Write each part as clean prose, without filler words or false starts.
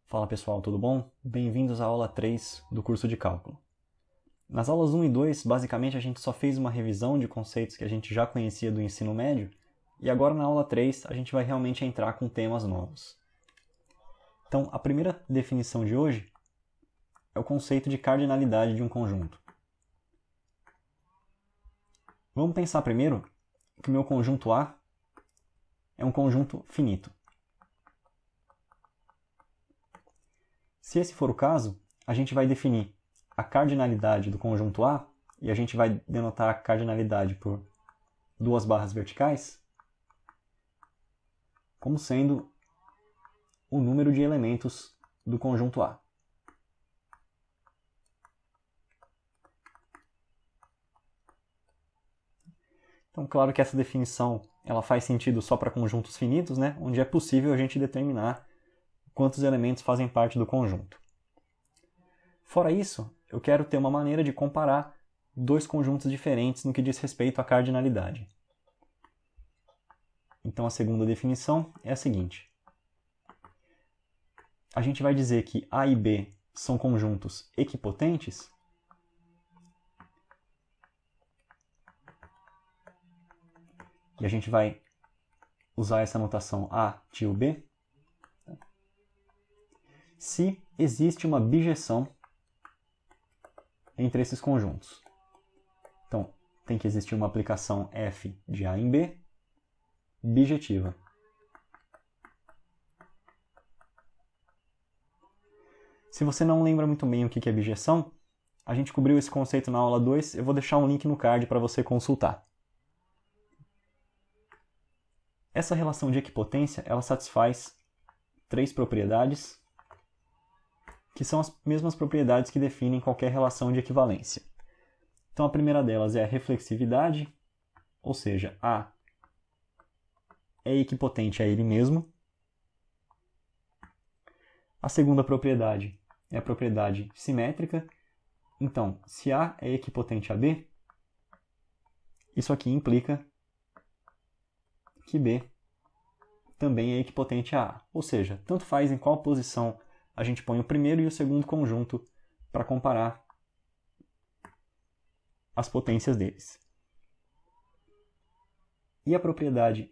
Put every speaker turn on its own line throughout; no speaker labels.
Fala pessoal, tudo bom? Bem-vindos à aula 3 do curso de Cálculo. Nas aulas 1 e 2, basicamente a gente só fez uma revisão de conceitos que a gente já conhecia do ensino médio, e agora na aula 3 a gente vai realmente entrar com temas novos. Então, a primeira definição de hoje é o conceito de cardinalidade de um conjunto. Vamos pensar primeiro que o meu conjunto A é um conjunto finito. Se esse for o caso, a gente vai definir a cardinalidade do conjunto A, e a gente vai denotar a cardinalidade por duas barras verticais, como sendo o número de elementos do conjunto A. Então, claro que essa definição ela faz sentido só para conjuntos finitos, né? Onde é possível a gente determinar quantos elementos fazem parte do conjunto. Fora isso, eu quero ter uma maneira de comparar dois conjuntos diferentes no que diz respeito à cardinalidade. Então, a segunda definição é a seguinte. A gente vai dizer que A e B são conjuntos equipotentes e a gente vai usar essa notação A tio B se existe uma bijeção entre esses conjuntos. Então, tem que existir uma aplicação f de A em B bijetiva. Se você não lembra muito bem o que é bijeção, a gente cobriu esse conceito na aula 2, eu vou deixar um link no card para você consultar. Essa relação de equipotência, ela satisfaz três propriedades, que são as mesmas propriedades que definem qualquer relação de equivalência. Então a primeira delas é a reflexividade, ou seja, A é equipotente a ele mesmo. A segunda propriedade é a propriedade simétrica. Então, se A é equipotente a B, isso aqui implica que B também é equipotente a A. Ou seja, tanto faz em qual posição a gente põe o primeiro e o segundo conjunto para comparar as potências deles. E a propriedade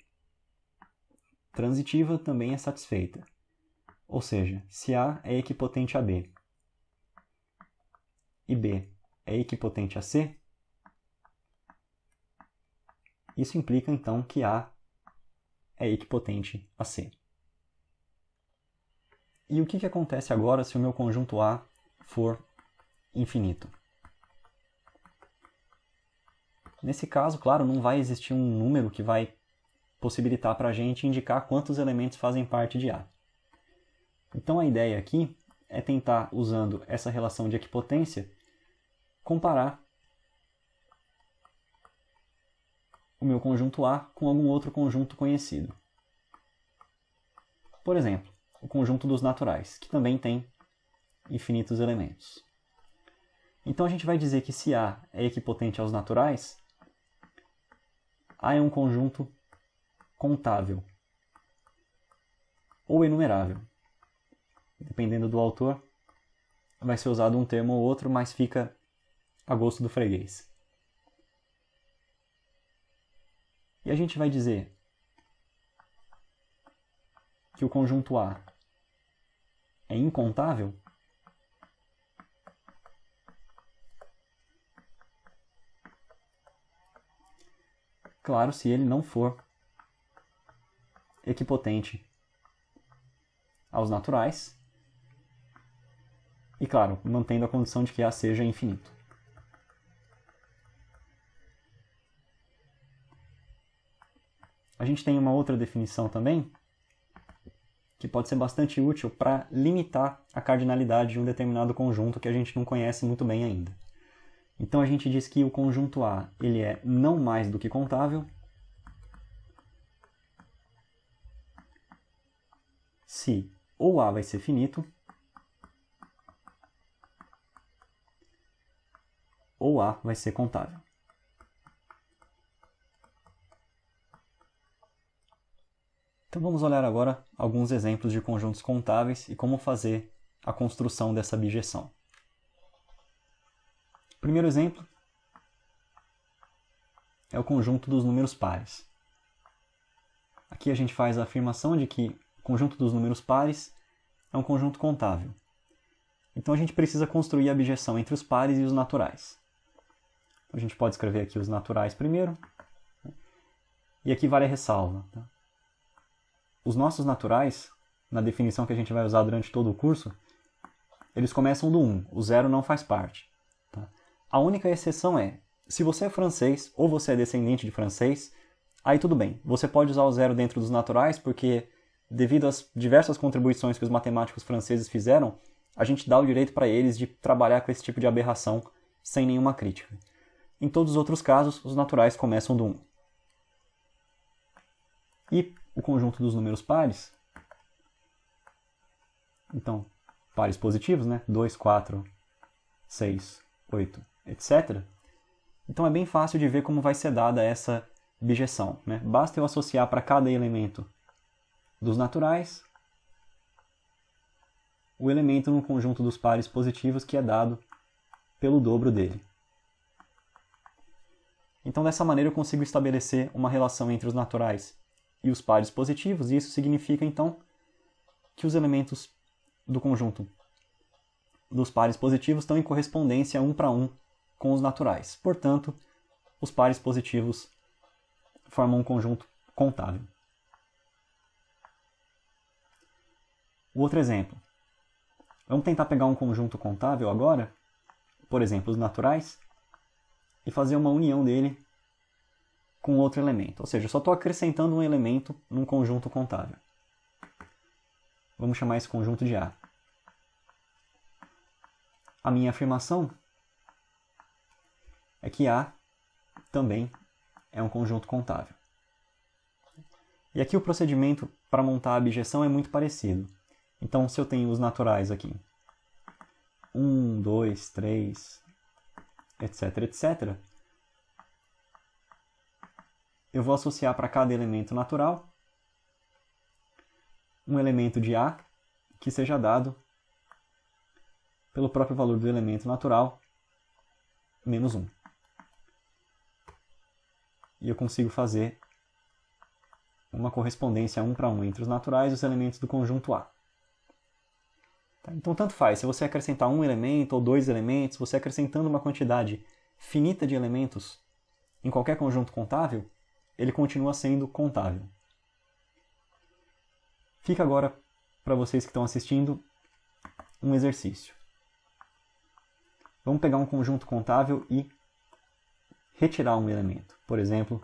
transitiva também é satisfeita. Ou seja, se A é equipotente a B e B é equipotente a C, isso implica então que A é equipotente a C. E o que acontece agora se o meu conjunto A for infinito? Nesse caso, claro, não vai existir um número que vai possibilitar para a gente indicar quantos elementos fazem parte de A. Então a ideia aqui é tentar, usando essa relação de equipotência, comparar o meu conjunto A com algum outro conjunto conhecido. Por exemplo, o conjunto dos naturais, que também tem infinitos elementos. Então a gente vai dizer que se A é equipotente aos naturais, A é um conjunto contável ou enumerável. Dependendo do autor, vai ser usado um termo ou outro, mas fica a gosto do freguês. E a gente vai dizer que o conjunto A é incontável claro, se ele não for equipotente aos naturais e, claro, mantendo a condição de que A seja infinito. A gente tem uma outra definição também que pode ser bastante útil para limitar a cardinalidade de um determinado conjunto que a gente não conhece muito bem ainda. Então a gente diz que o conjunto A ele é não mais do que contável se ou A vai ser finito ou A vai ser contável. Então vamos olhar agora alguns exemplos de conjuntos contáveis e como fazer a construção dessa bijeção. O primeiro exemplo é o conjunto dos números pares. Aqui a gente faz a afirmação de que o conjunto dos números pares é um conjunto contável. Então a gente precisa construir a bijeção entre os pares e os naturais. Então, a gente pode escrever aqui os naturais primeiro, e aqui vale a ressalva. Os nossos naturais, na definição que a gente vai usar durante todo o curso, eles começam do 1, o 0 não faz parte. A única exceção é, se você é francês ou você é descendente de francês, aí tudo bem, você pode usar o 0 dentro dos naturais, porque devido às diversas contribuições que os matemáticos franceses fizeram, a gente dá o direito para eles de trabalhar com esse tipo de aberração sem nenhuma crítica. Em todos os outros casos, os naturais começam do 1. E o conjunto dos números pares, então, pares positivos, né? 2, 4, 6, 8, etc. Então é bem fácil de ver como vai ser dada essa bijeção, né? Basta eu associar para cada elemento dos naturais o elemento no conjunto dos pares positivos que é dado pelo dobro dele. Então dessa maneira eu consigo estabelecer uma relação entre os naturais e os pares positivos, e isso significa então que os elementos do conjunto dos pares positivos estão em correspondência 1 para 1 com os naturais. Portanto, os pares positivos formam um conjunto contável. O outro exemplo. Vamos tentar pegar um conjunto contável agora, por exemplo, os naturais, e fazer uma união dele com outro elemento. Ou seja, eu só estou acrescentando um elemento num conjunto contável. Vamos chamar esse conjunto de A. A minha afirmação é que A também é um conjunto contável. E aqui o procedimento para montar a bijeção é muito parecido. Então, se eu tenho os naturais aqui, 1, 2, 3, etc, etc, eu vou associar para cada elemento natural um elemento de A que seja dado pelo próprio valor do elemento natural menos 1. E eu consigo fazer uma correspondência 1 para 1 entre os naturais e os elementos do conjunto A. Então, tanto faz, se você acrescentar um elemento ou dois elementos, você acrescentando uma quantidade finita de elementos em qualquer conjunto contável, ele continua sendo contável. Fica agora, para vocês que estão assistindo, um exercício. Vamos pegar um conjunto contável e retirar um elemento. Por exemplo,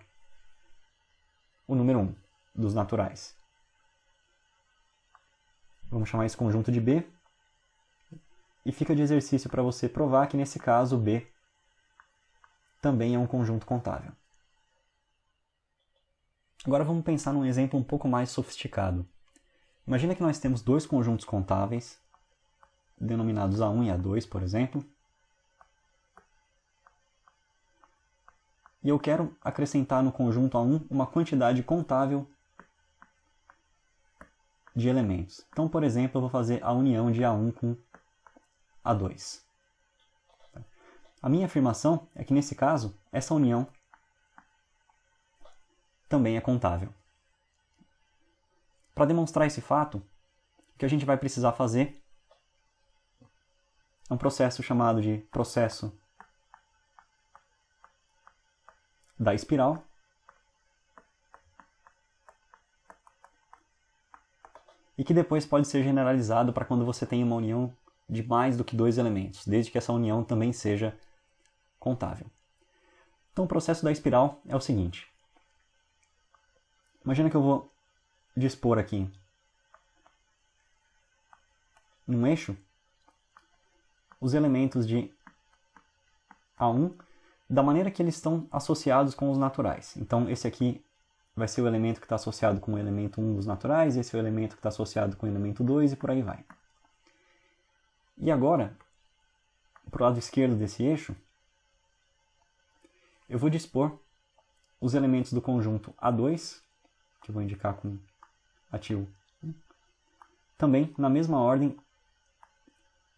o número 1 dos naturais. Vamos chamar esse conjunto de B. E fica de exercício para você provar que, nesse caso, B também é um conjunto contável. Agora vamos pensar num exemplo um pouco mais sofisticado. Imagina que nós temos dois conjuntos contáveis, denominados A1 e A2, por exemplo. E eu quero acrescentar no conjunto A1 uma quantidade contável de elementos. Então, por exemplo, eu vou fazer a união de A1 com A2. A minha afirmação é que, nesse caso, essa união também é contável. Para demonstrar esse fato, o que a gente vai precisar fazer é um processo chamado de processo da espiral, e que depois pode ser generalizado para quando você tem uma união de mais do que dois elementos, desde que essa união também seja contável. Então o processo da espiral é o seguinte. Imagina que eu vou dispor aqui num eixo os elementos de A1 da maneira que eles estão associados com os naturais. Então esse aqui vai ser o elemento que está associado com o elemento 1 dos naturais, esse é o elemento que está associado com o elemento 2 e por aí vai. E agora, para o lado esquerdo desse eixo, eu vou dispor os elementos do conjunto A2, que eu vou indicar com ATIL 1. Também na mesma ordem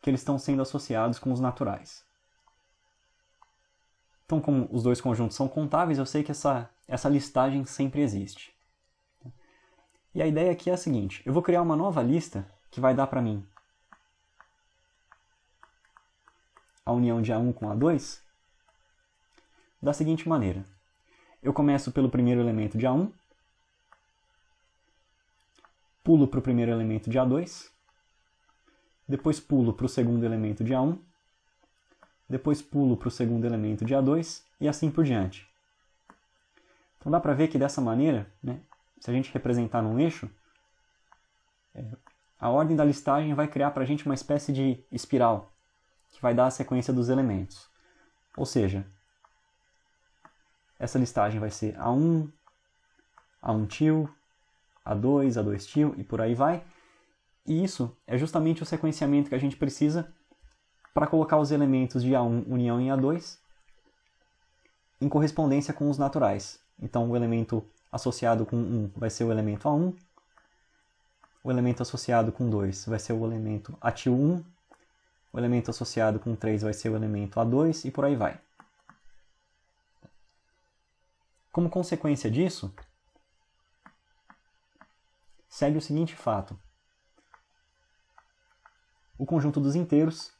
que eles estão sendo associados com os naturais. Então, como os dois conjuntos são contáveis, eu sei que essa listagem sempre existe. E a ideia aqui é a seguinte: eu vou criar uma nova lista que vai dar para mim a união de A1 com A2 da seguinte maneira. Eu começo pelo primeiro elemento de A1, pulo para o primeiro elemento de A2, depois pulo para o segundo elemento de A1, depois pulo para o segundo elemento de A2 e assim por diante. Então dá para ver que dessa maneira, né, se a gente representar num eixo, a ordem da listagem vai criar para a gente uma espécie de espiral, que vai dar a sequência dos elementos. Ou seja, essa listagem vai ser A1, A1 til, A2, A2 til e por aí vai. E isso é justamente o sequenciamento que a gente precisa para colocar os elementos de A1 união em A2 em correspondência com os naturais. Então o elemento associado com 1 vai ser o elemento A1, o elemento associado com 2 vai ser o elemento ATIL 1, o elemento associado com 3 vai ser o elemento A2 e por aí vai. Como consequência disso, segue o seguinte fato. O conjunto dos inteiros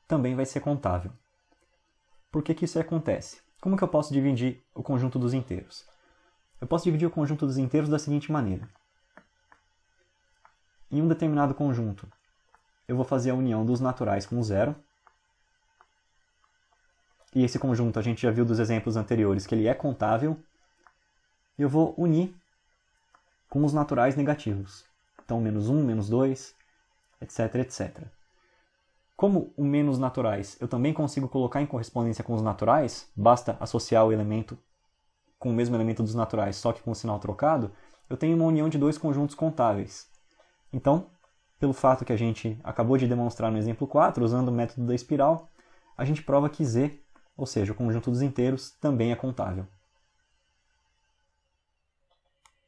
também vai ser contável. Por que isso acontece? Como que eu posso dividir o conjunto dos inteiros? Eu posso dividir o conjunto dos inteiros da seguinte maneira. Em um determinado conjunto, eu vou fazer a união dos naturais com zero. E esse conjunto a gente já viu dos exemplos anteriores que ele é contável. E eu vou unir com os naturais negativos. Então, menos 1, menos 2, etc, etc. Como o menos naturais eu também consigo colocar em correspondência com os naturais, basta associar o elemento com o mesmo elemento dos naturais, só que com o sinal trocado, eu tenho uma união de dois conjuntos contáveis. Então, pelo fato que a gente acabou de demonstrar no exemplo 4, usando o método da espiral, a gente prova que Z, ou seja, o conjunto dos inteiros, também é contável.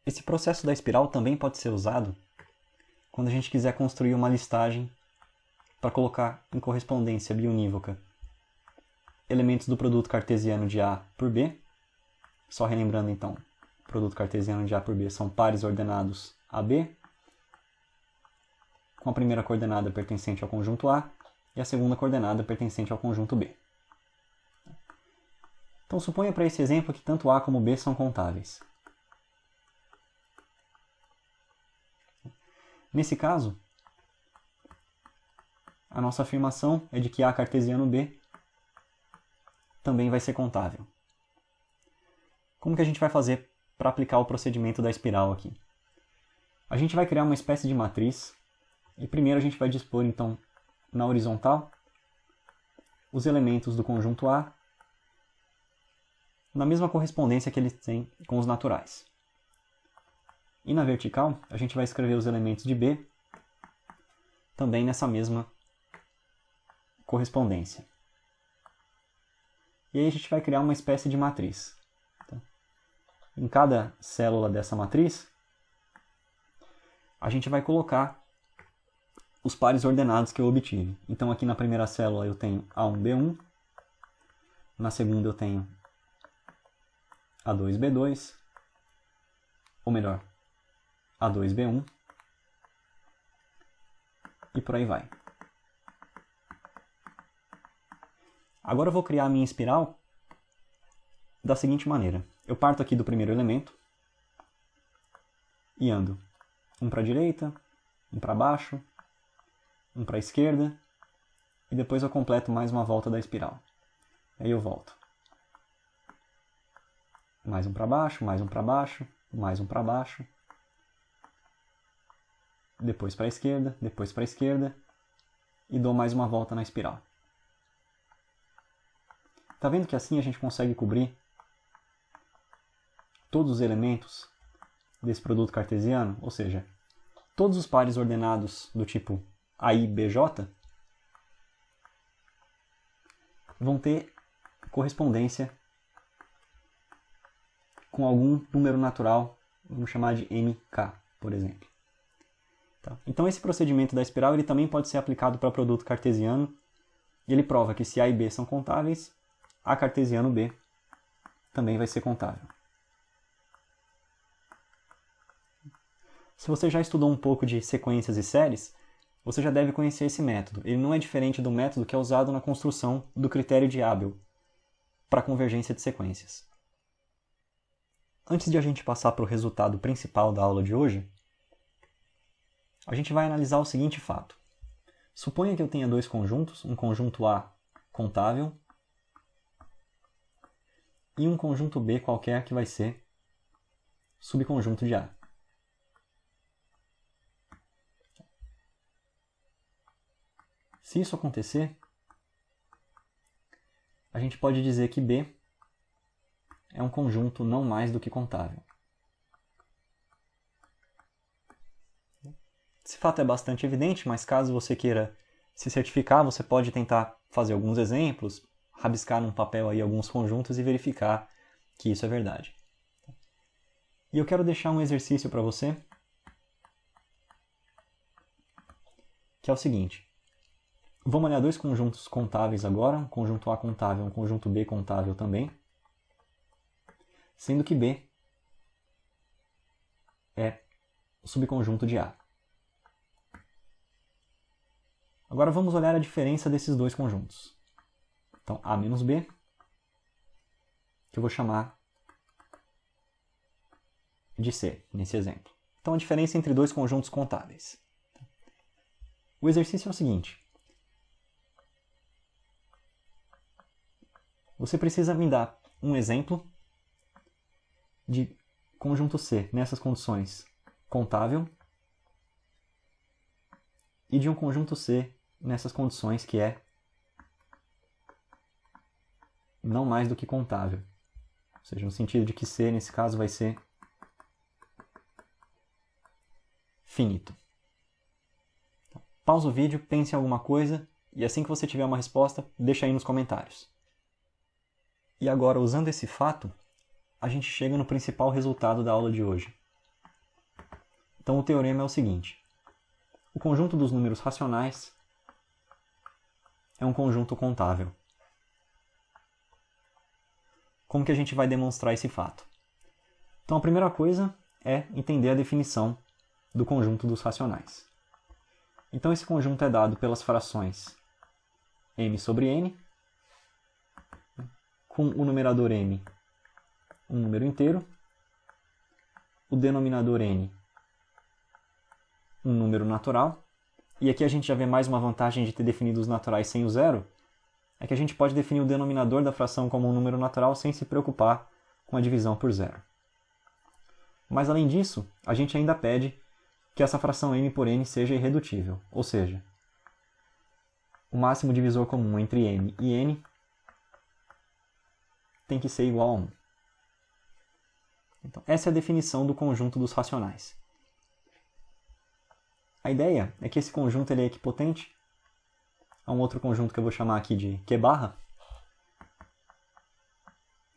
Esse processo da espiral também pode ser usado quando a gente quiser construir uma listagem para colocar em correspondência biunívoca elementos do produto cartesiano de A por B. Só relembrando então, o produto cartesiano de A por B são pares ordenados AB, com a primeira coordenada pertencente ao conjunto A e a segunda coordenada pertencente ao conjunto B. Então suponha para esse exemplo que tanto A como B são contáveis. Nesse caso, a nossa afirmação é de que A cartesiano B também vai ser contável. Como que a gente vai fazer para aplicar o procedimento da espiral aqui? A gente vai criar uma espécie de matriz e primeiro a gente vai dispor então na horizontal os elementos do conjunto A na mesma correspondência que eles têm com os naturais. E na vertical a gente vai escrever os elementos de B também nessa mesma correspondência. E aí a gente vai criar uma espécie de matriz. Em cada célula dessa matriz, a gente vai colocar os pares ordenados que eu obtive. Então aqui na primeira célula eu tenho A1, B1, na segunda eu tenho A2, B2, ou melhor, A2, B1, e por aí vai. Agora eu vou criar a minha espiral da seguinte maneira. Eu parto aqui do primeiro elemento e ando um para a direita, um para baixo, um para a esquerda e depois eu completo mais uma volta da espiral. Aí eu volto. Mais um para baixo, mais um para baixo, mais um para baixo. Depois para a esquerda e dou mais uma volta na espiral. Tá vendo que assim a gente consegue cobrir todos os elementos desse produto cartesiano? Ou seja, todos os pares ordenados do tipo AI, BJ vão ter correspondência com algum número natural, vamos chamar de mk, por exemplo. Tá? Então esse procedimento da espiral ele também pode ser aplicado para produto cartesiano, e ele prova que se A e B são contáveis, A cartesiano B também vai ser contável. Se você já estudou um pouco de sequências e séries, você já deve conhecer esse método. Ele não é diferente do método que é usado na construção do critério de Abel para convergência de sequências. Antes de a gente passar para o resultado principal da aula de hoje, a gente vai analisar o seguinte fato. Suponha que eu tenha dois conjuntos, um conjunto A contável e um conjunto B qualquer que vai ser subconjunto de A. Se isso acontecer, a gente pode dizer que B é um conjunto não mais do que contável. Esse fato é bastante evidente, mas caso você queira se certificar, você pode tentar fazer alguns exemplos, rabiscar num papel aí alguns conjuntos e verificar que isso é verdade. E eu quero deixar um exercício para você, que é o seguinte. Vamos olhar dois conjuntos contáveis agora, um conjunto A contável e um conjunto B contável também, sendo que B é o subconjunto de A. Agora vamos olhar a diferença desses dois conjuntos. Então, A menos B, que eu vou chamar de C, nesse exemplo. Então, a diferença entre dois conjuntos contáveis. O exercício é o seguinte. Você precisa me dar um exemplo de conjunto C nessas condições contável e de um conjunto C nessas condições que é não mais do que contável. Ou seja, no sentido de que C, nesse caso, vai ser finito. Então, pausa o vídeo, pense em alguma coisa e assim que você tiver uma resposta, deixa aí nos comentários. E agora, usando esse fato, a gente chega no principal resultado da aula de hoje. Então o teorema é o seguinte. O conjunto dos números racionais é um conjunto contável. Como que a gente vai demonstrar esse fato? Então a primeira coisa é entender a definição do conjunto dos racionais. Então esse conjunto é dado pelas frações m sobre n, com o numerador m um número inteiro, o denominador n um número natural, e aqui a gente já vê mais uma vantagem de ter definido os naturais sem o zero, é que a gente pode definir o denominador da fração como um número natural sem se preocupar com a divisão por zero. Mas além disso, a gente ainda pede que essa fração m por n seja irredutível, ou seja, o máximo divisor comum entre m e n tem que ser igual a 1. Então, essa é a definição do conjunto dos racionais. A ideia é que esse conjunto ele é equipotente a um outro conjunto que eu vou chamar aqui de Q barra,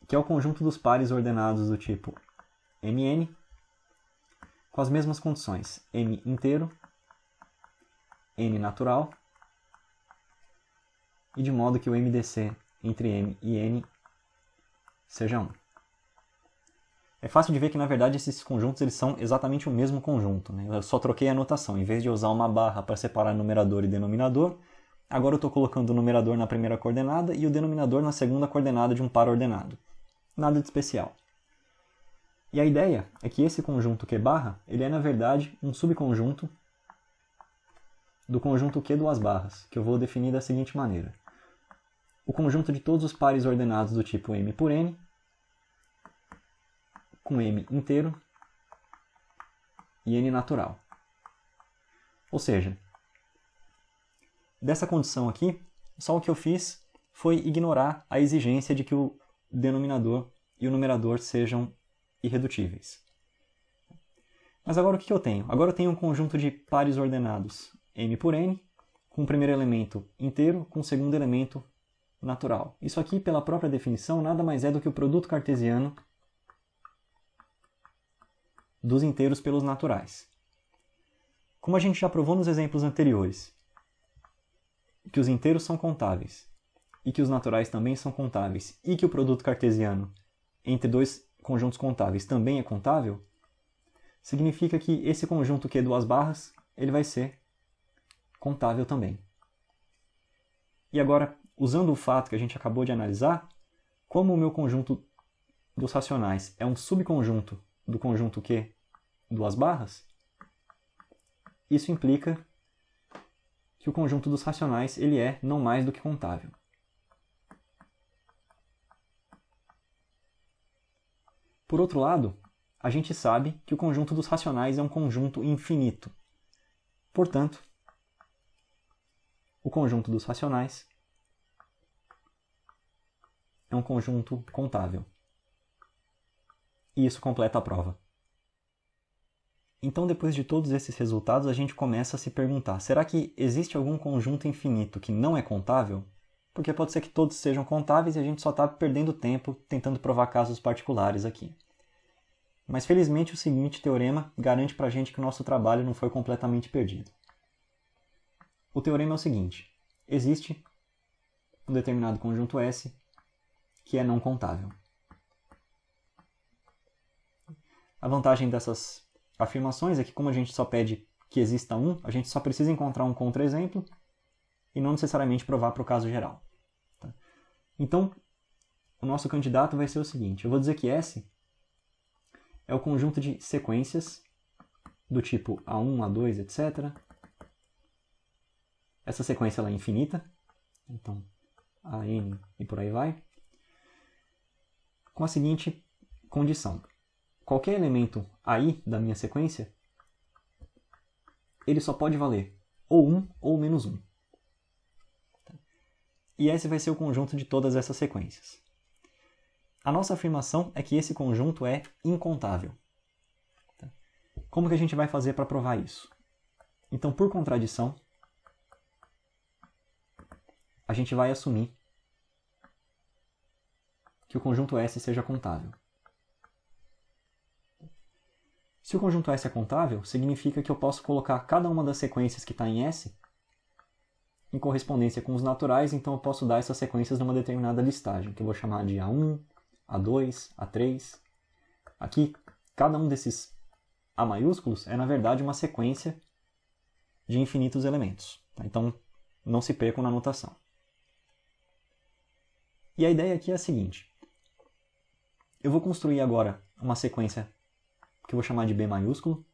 que é o conjunto dos pares ordenados do tipo mn, com as mesmas condições, m inteiro, n natural, e de modo que o MDC entre m e n seja 1. É fácil de ver que, na verdade, esses conjuntos eles são exatamente o mesmo conjunto, né? Eu só troquei a notação. Em vez de usar uma barra para separar numerador e denominador, agora eu estou colocando o numerador na primeira coordenada e o denominador na segunda coordenada de um par ordenado. Nada de especial. E a ideia é que esse conjunto Q barra, ele é, na verdade, um subconjunto do conjunto Q duas barras, que eu vou definir da seguinte maneira. O conjunto de todos os pares ordenados do tipo m por n, com m inteiro e n natural. Ou seja, dessa condição aqui, só o que eu fiz foi ignorar a exigência de que o denominador e o numerador sejam irredutíveis. Mas agora o que eu tenho? Agora eu tenho um conjunto de pares ordenados m por n, com o primeiro elemento inteiro, com o segundo elemento natural. Isso aqui, pela própria definição, nada mais é do que o produto cartesiano dos inteiros pelos naturais. Como a gente já provou nos exemplos anteriores, que os inteiros são contáveis e que os naturais também são contáveis e que o produto cartesiano entre dois conjuntos contáveis também é contável, significa que esse conjunto Q duas barras ele vai ser contável também. E agora, usando o fato que a gente acabou de analisar, como o meu conjunto dos racionais é um subconjunto do conjunto Q duas barras, isso implica que o conjunto dos racionais ele é não mais do que contável. Por outro lado, a gente sabe que o conjunto dos racionais é um conjunto infinito. Portanto, o conjunto dos racionais é um conjunto contável. E isso completa a prova. Então, depois de todos esses resultados, a gente começa a se perguntar, será que existe algum conjunto infinito que não é contável? Porque pode ser que todos sejam contáveis e a gente só está perdendo tempo tentando provar casos particulares aqui. Mas felizmente o seguinte teorema garante para a gente que o nosso trabalho não foi completamente perdido. O teorema é o seguinte: existe um determinado conjunto S que é não contável. A vantagem dessas afirmações é que, como a gente só pede que exista um, a gente só precisa encontrar um contra-exemplo e não necessariamente provar para o caso geral. Tá? Então, o nosso candidato vai ser o seguinte: eu vou dizer que S é o conjunto de sequências do tipo A1, A2, etc. Essa sequência ela é infinita, então AN e por aí vai, com a seguinte condição: qualquer elemento AI da minha sequência, ele só pode valer ou 1 ou menos 1. E esse vai ser o conjunto de todas essas sequências. A nossa afirmação é que esse conjunto é incontável. Como que a gente vai fazer para provar isso? Então, por contradição, a gente vai assumir que o conjunto S seja contável. Se o conjunto S é contável, significa que eu posso colocar cada uma das sequências que está em S em correspondência com os naturais, então eu posso dar essas sequências numa determinada listagem, que eu vou chamar de A1, A2, A3. Aqui, cada um desses A maiúsculos é, na verdade, uma sequência de infinitos elementos. Tá? Então, não se percam na notação. E a ideia aqui é a seguinte: eu vou construir agora uma sequência que eu vou chamar de B maiúsculo,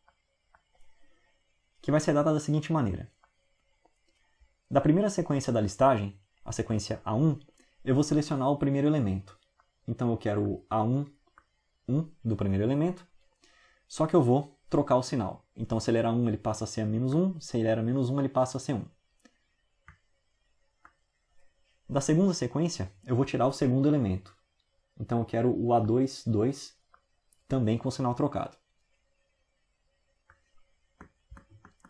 que vai ser dada da seguinte maneira. Da primeira sequência da listagem, a sequência A1, eu vou selecionar o primeiro elemento. Então eu quero o A1, 1 do primeiro elemento, só que eu vou trocar o sinal. Então se ele era 1, ele passa a ser menos 1, se ele era menos 1, ele passa a ser 1. Da segunda sequência, eu vou tirar o segundo elemento. Então eu quero o A2, 2, também com o sinal trocado.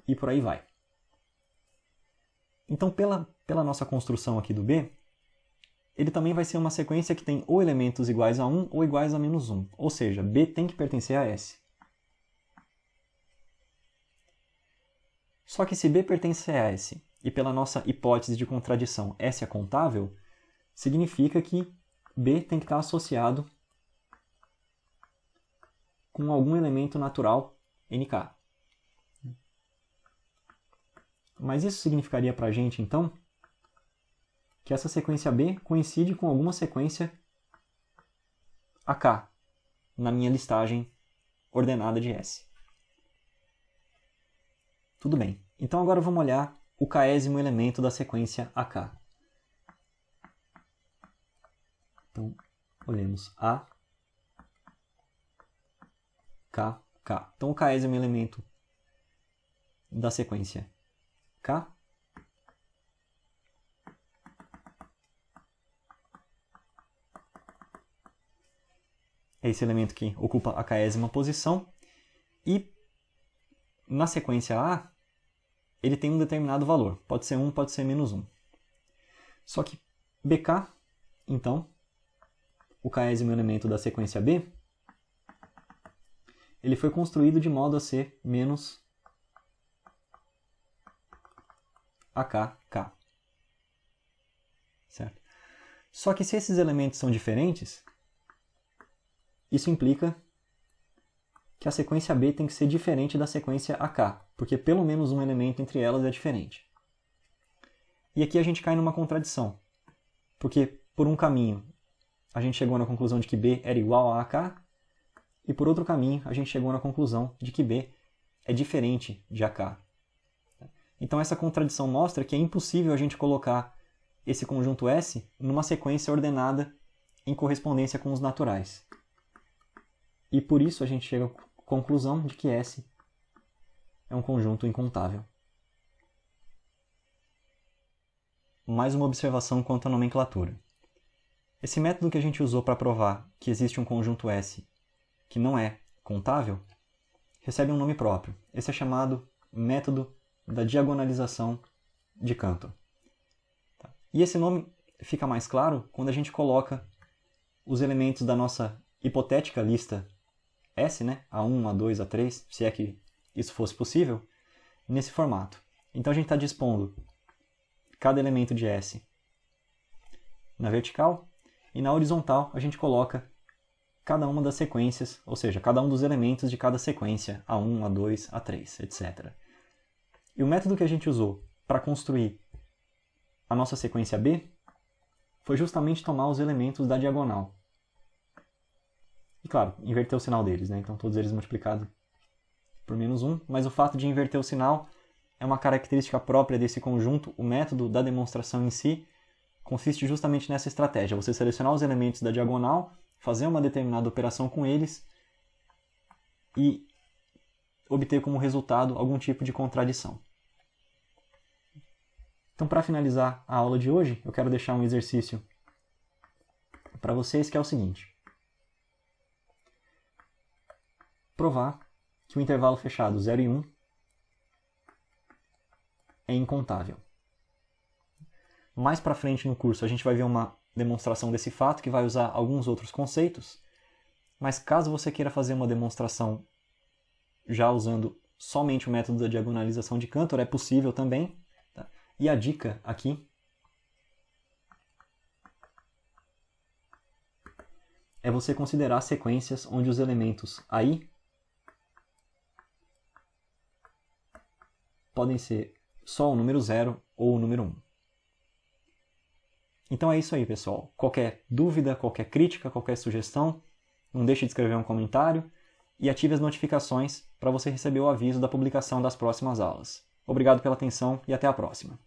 E por aí vai. Então, pela nossa construção aqui do B, ele também vai ser uma sequência que tem ou elementos iguais a 1 ou iguais a menos 1. Ou seja, B tem que pertencer a S. Só que se B pertence a S, e pela nossa hipótese de contradição S é contável, significa que B tem que estar associado com algum elemento natural NK. Mas isso significaria para a gente, então, que essa sequência B coincide com alguma sequência AK na minha listagem ordenada de S. Tudo bem. Então agora vamos olhar o késimo elemento da sequência AK. Então, olhemos A, K, K. Então o késimo elemento da sequência K é esse elemento que ocupa a késima posição, e na sequência A ele tem um determinado valor, pode ser 1, pode ser menos 1. Só que BK, então, o késimo elemento da sequência B, ele foi construído de modo a ser menos AKK. Certo? Só que se esses elementos são diferentes, isso implica que a sequência B tem que ser diferente da sequência AK, porque pelo menos um elemento entre elas é diferente. E aqui a gente cai numa contradição, porque por um caminho a gente chegou na conclusão de que B era igual a AK, e por outro caminho a gente chegou na conclusão de que B é diferente de AK. Então essa contradição mostra que é impossível a gente colocar esse conjunto S numa sequência ordenada em correspondência com os naturais. E por isso a gente chega à conclusão de que S é um conjunto incontável. Mais uma observação quanto à nomenclatura. Esse método que a gente usou para provar que existe um conjunto S que não é contável recebe um nome próprio. Esse é chamado método da diagonalização de Cantor. E esse nome fica mais claro quando a gente coloca os elementos da nossa hipotética lista S, né? A1, A2, A3, se é que isso fosse possível, nesse formato. Então a gente está dispondo cada elemento de S na vertical e na horizontal a gente coloca cada uma das sequências, ou seja, cada um dos elementos de cada sequência, A1, A2, A3, etc. E o método que a gente usou para construir a nossa sequência B foi justamente tomar os elementos da diagonal. E claro, inverter o sinal deles, né? Então todos eles multiplicados por menos 1, mas o fato de inverter o sinal é uma característica própria desse conjunto. O método da demonstração em si consiste justamente nessa estratégia, você selecionar os elementos da diagonal, fazer uma determinada operação com eles e obter como resultado algum tipo de contradição. Então, para finalizar a aula de hoje, eu quero deixar um exercício para vocês, que é o seguinte. Provar que o intervalo fechado 0 e 1 é incontável. Mais para frente no curso a gente vai ver uma demonstração desse fato que vai usar alguns outros conceitos, mas caso você queira fazer uma demonstração já usando somente o método da diagonalização de Cantor, é possível também. Tá? E a dica aqui é você considerar sequências onde os elementos AI podem ser só o número 0 ou o número 1. Então é isso aí, pessoal. Qualquer dúvida, qualquer crítica, qualquer sugestão, não deixe de escrever um comentário e ative as notificações para você receber o aviso da publicação das próximas aulas. Obrigado pela atenção e até a próxima.